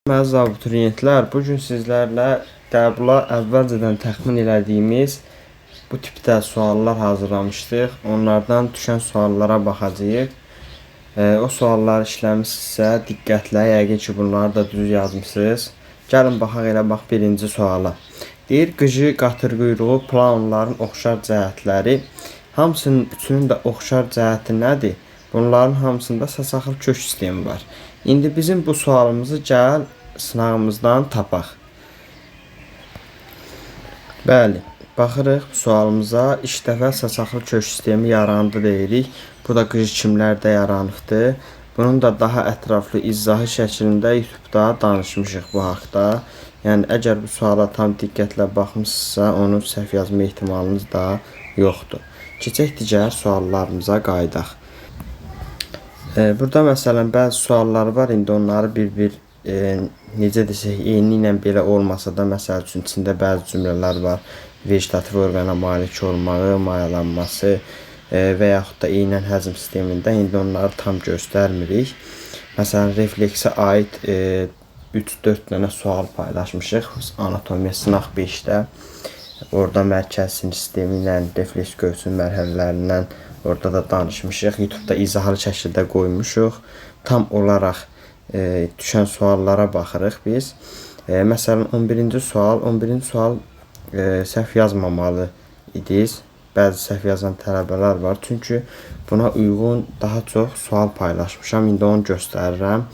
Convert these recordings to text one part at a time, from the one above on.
Məzun abituriyentlər, bugün sizlərlə qəbula əvvəlcədən təxmin elədiyimiz bu tipdə suallar hazırlamışdıq. Onlardan düşən suallara baxacağıq. O sualları işləmişsinizsə diqqətlə, yəqin ki, bunları da düz yazmısınız. Gəlin baxaq elə bax birinci suala. Deyir, qıcı, qatır quyruğu planların oxşar cəhətləri. Hamısının üçünün də oxşar cəhəti nədir? Bunların hamısında saçaqlı kök sistemi var. İndi bizim bu sualımızı gəl sınavımızdan tapaq. Bəli, baxırıq sualımıza. İlk dəfə saçaqlı kök sistemi yarandı deyirik. Bu da qıcı kimlərdə yaranıbdır. Bunun da daha ətraflı izahı şəklində YouTube'da danışmışıq bu haqda. Yəni əgər bu suala tam diqqətlə baxmışsınızsa, onu səhv yazma ehtimalınız da yoxdur. Keçək digər suallarımıza qaydaq. Burada məsələn bəzi suallar var. İndi onları bir necə desək, eyni ilə belə olmasa da, məsəl üçün içində bəzi cümlələr var. Vegetativ orqana malik olmağı, mayalanması və yaxud da eynən həzm sistemində. İndi onları tam göstərmirik. Məsələn, refleksə aid 3-4 dənə sual paylaşmışıq. Anatomiya sınaq 5-də. Orada mərkəz sinir sistemi ilə refleks göğsün mərhələlərindən orada da danışmışıq. YouTube'da izahlı şəkildə qoymuşuq. Tam olaraq düşən suallara baxırıq biz. Məsələn, 11-ci sual səhv yazmamalı idiniz. Bəzi səhv yazan tələbələr var. Çünki buna uyğun daha çox sual paylaşmışam. İndi onu göstərirəm.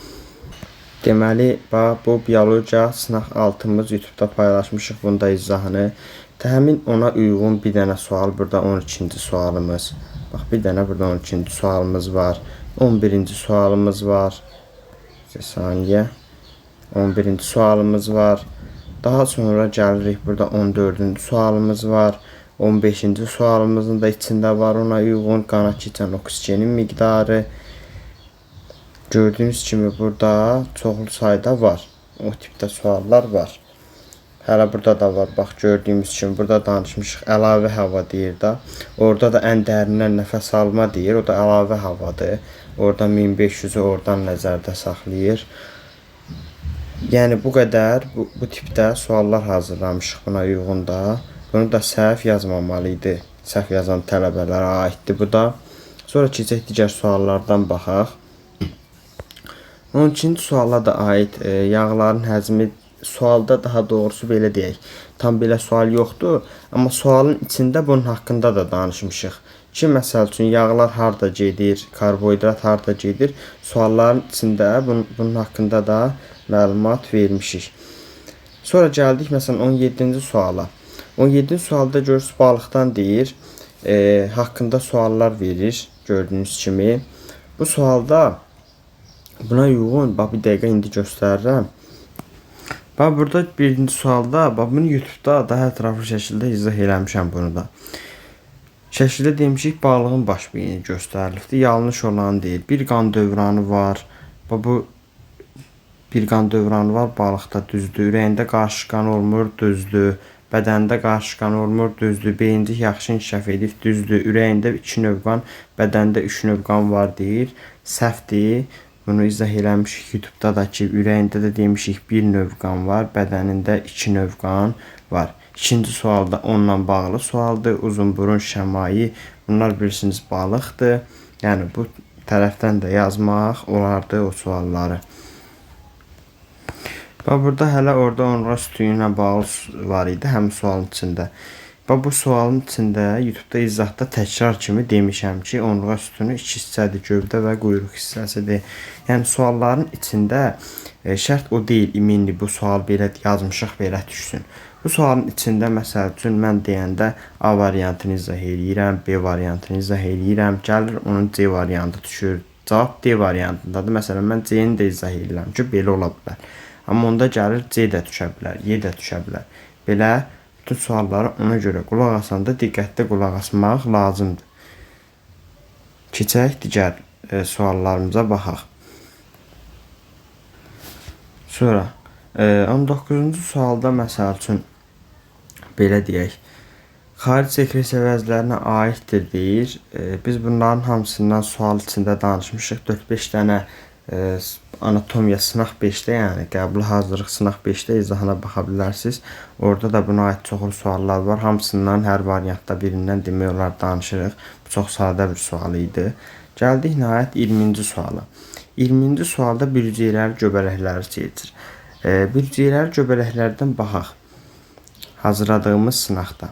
Deməli, bu biologiya sınaq 6-mız YouTube'da paylaşmışıq. Bunda izahını. Həmin ona uyğun bir dənə sual. Burada 12-ci sualımız. Bax, bir dənə burada 12-ci sualımız var. 11-ci sualımız var. Bir saniyə. 11-ci sualımız var. Daha sonra gəlirik, burada 14-cü sualımız var. 15-ci sualımızın da içində var. Ona uyğun qana keçən oksigenin miqdarı. Gördüyünüz kimi burada çoxlu sayda var. O tipdə suallar var. Hələ burada da var. Bax, gördüyümüz kimi burada danışmışıq. Əlavə hava deyir da. Orada da ən dərindən nəfəs alma deyir. O da əlavə havadır. Orada 1500'ü oradan nəzərdə saxlayır. Yəni bu qədər bu tipdə suallar hazırlamışıq buna uyğun da. Bunu da səhv yazmamalı idi. Səhv yazan tələbələrə aiddir bu da. Sonra keçək digər suallardan baxaq. 12-ci suala da aid yağların həzmi. Sualda daha doğrusu belə deyək. Tam belə sual yoxdur. Amma sualın içində bunun haqqında da danışmışıq. Ki, məsəl üçün yağlar harda gedir, karbohidrat harda gedir. Sualların içində bunun haqqında da məlumat vermişik. Sonra gəldik məsələn 17-ci suala. 17-ci sualda görürsünüz balıqdan deyir. Haqqında suallar verir. Gördüyünüz kimi. Bu sualda buna uyğun, bax bir dəqiqə indi göstərirəm. Bax, burada birinci sualda, bax bunu YouTube'da daha ətraflı şəkildə izah eləmişəm bunu da. Şəkildə demişik, balığın baş beyni göstərilibdir. Yanlış olan deyil. Bir qan dövranı var. Bax, bu bir qan dövranı var balıqda, düzdür. Ürəyində qarşı qan olmur, düzdür. Bədəndə qarşı qan olmur, düzdür. Beyincik yaxşı inkişaf edib, düzdür. Ürəyində 2 növ qan, bədəndə 3 növ qan var deyir. Səhvdir. Bunu izah eləmişik YouTube'da da ki, ürəyində də demişik bir növ qan var, bədənində 2 növ qan var. İkinci sualda onunla bağlı sualdır. Uzunburun, şəmayi, bunlar bilirsiniz balıqdır. Yəni bu tərəfdən də yazmaq olardı o sualları. Bax, burada hələ orada onura sütunu ilə bağlı var idi, həm sualın içində. Bax, bu sualın içində YouTube'da izahda təkrar kimi demişəm ki, onurğa sütunu 2 hissədir, gövdə və quyruq hissəsidir. Yəni sualların içində şərt o deyil, iminli bu sual belə yazmışıq, belə düşsün. Bu sualın içində məsəl üçün mən deyəndə A variantını izah eləyirəm, B variantını izah eləyirəm, gəlir onun C variantı düşür. Cavab D variantındadır. Məsələn, mən C-ni də izah eləyirəm ki, belə ola bilər. Amma onda gəlir C də düşə bilər, Y də düşə bilər. Belə bütün suallara ona görə qulaq asanda diqqətli qulaq asmaq lazımdır. Keçək digər suallarımıza baxaq. Sonra 19-cu sualda məsəl üçün belə deyək. Xaric sekresiya vəzlərinə aiddir deyir. Biz bunların hamısından sual içində danışmışıq. 4-5 dənə anatomiya sınaq 5-də, yəni qəbul hazırlıq sınaq 5-də izahına baxa bilərsiniz. Orada da buna aid çoxlu suallar var. Hamısından hər variantda birindən demək olar danışırıq. Bu çox sadə bir sual idi. Gəldik nəhayət 20-ci suala. 20-ci sualda bürcəkləri, göbələkləri seçir. Bürcəkləri, göbələklərdən baxaq. Hazırladığımız sınaqda.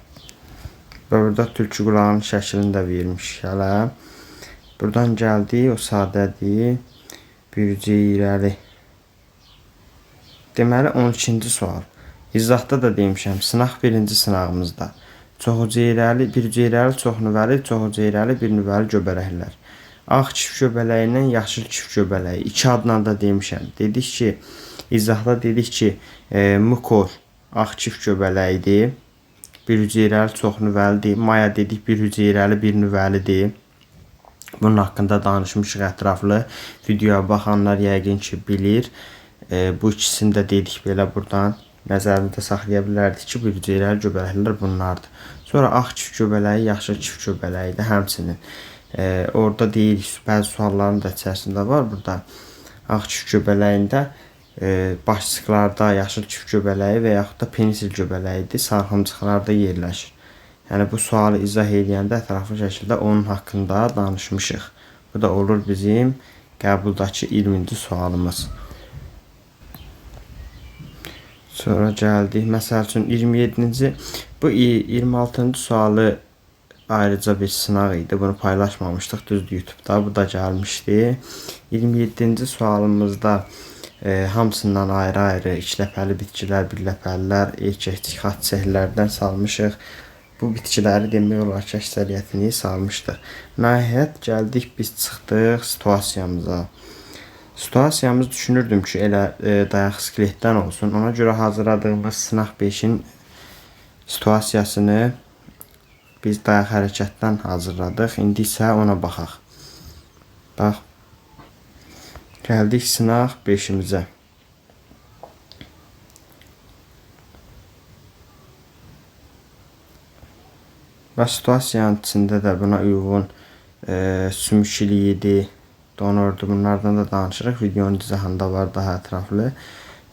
Və burada tülkü qulağının şəklini də vermişik hələ. Buradan gəldik, o sadədir. Bürcəkləri. Deməli 12-ci sual. İzahda da demişəm, sınaq 1-ci sınağımızda. Bürcəkləri, çoxnüvəli, çoxhüceyrəli, birnüvəli göbələklər. Ağ çift göbələyi ilə yaşıl çift göbələyi. 2 adla da demişəm. Dedik ki, izahda dedik ki, mukor ağ çift göbələyidir. Bürcəkləri çoxnüvəlidir. Maya dedik, bürcəkləri birnüvəlidir. Bunun haqqında danışmışıq ətraflı. Videoya baxanlar yəqin ki, bilir. Bu ikisini də dedik belə buradan. Nəzərimizdə saxlaya bilərdik ki, bürcəklər, göbələklər bunlardır. Sonra ağ çift göbələyi, yaşıl çift göbələyi də həmçinin. Orada deyirik, bəzi sualların da içərisində var burada. Ağ çift göbələyində başlıqlarda yaşıl çift göbələyi və yaxud da penisil göbələyidir. Sarxımcıqlarda yerləşir. Yəni bu sualı izah edəndə ətraflı şəkildə onun haqqında danışmışıq. Bu da olur bizim qəbuldakı 20-ci sualımız. Sonra gəldik. Məsəl üçün 27-ci, bu 26-cı sualı ayrıca bir sınaq idi. Bunu paylaşmamışdıq düzdür YouTube'da. Bu da gəlmişdi. 27-ci sualımızda hamısından ayrı-ayrı ikləpəli bitkilər, birləpəlilər, erkəkcik xat çiçəklərdən salmışıq. Bu bitkiləri demək olar ki, əksəriyyətini salmışdıq. Nəhayət gəldik, biz çıxdıq situasiyamıza. Situasiyamız düşünürdüm ki, elə dayaq skeletdən olsun. Ona görə hazırladığımız sınaq 5-in situasiyasını biz dayaq hərəkətdən hazırladıq. İndi isə ona baxaq. Bax, gəldik sınaq 5-imizə. Və situasiyanın içində də buna uyğun sümüklüyüdür, donordur. Bunlardan da danışırıq. Videonun izahında var daha ətraflı.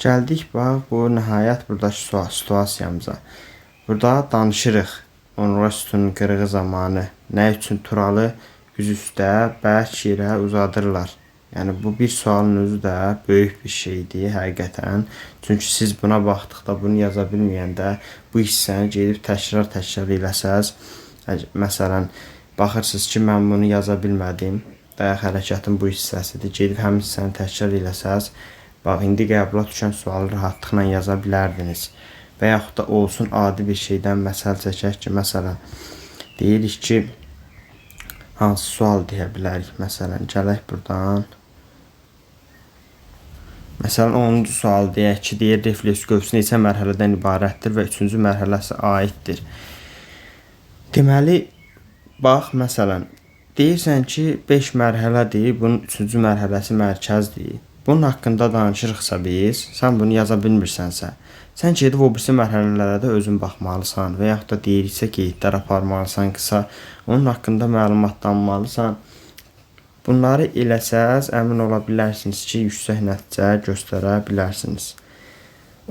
Gəldik, bax, bu nəhayət buradakı situasiyamıza. Burada danışırıq. Onurğa sütunun qırığı zamanı nə üçün turalı yüz üstə bərk yerə uzadırlar. Yəni bu bir sualın özü də böyük bir şeydir həqiqətən. Çünki siz buna baxdıqda, bunu yaza bilməyəndə bu hissəni gedib təkrar eləsəz, məsələn, baxırsınız ki, mən bunu yaza bilmədim, dayaq hərəkətin bu hissəsidir, gedib həmin hissəni təkrar eləsəz, bax, indi qəbula düşən sualı rahatlıqla yaza bilərdiniz. Və yaxud da olsun adi bir şeydən məsəl çəkək ki, məsələn, deyirik ki, hansı sual deyə bilərik, məsələn, gələk buradan. Məsələn, 10-cu sual deyək ki, deyir, refleks qövsü neçə mərhələdən ibarətdir və 3-cü mərhələsi aiddir. Deməli, bax, məsələn, deyirsən ki, 5 mərhələdir, bunun 3-cü mərhələsi mərkəzdir. Bunun haqqında danışırıqsa biz, sən bunu yaza bilmirsənsə, sən gedib o birisi mərhələlərə də özün baxmalısan və yaxud da deyiriksə qeydlər aparmalısan qısa, onun haqqında məlumatlanmalısan. Bunları eləsəz, əmin ola bilərsiniz ki, yüksək nəticə göstərə bilərsiniz.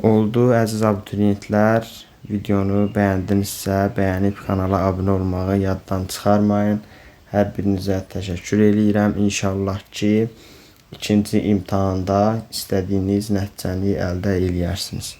Oldu, əziz abituriyentlər, videonu bəyəndinizsə, bəyənib kanala abunə olmağı yaddan çıxarmayın. Hər birinizə təşəkkür edirəm. İnşallah ki, ikinci imtahanda istədiyiniz nəticəni əldə eləyərsiniz.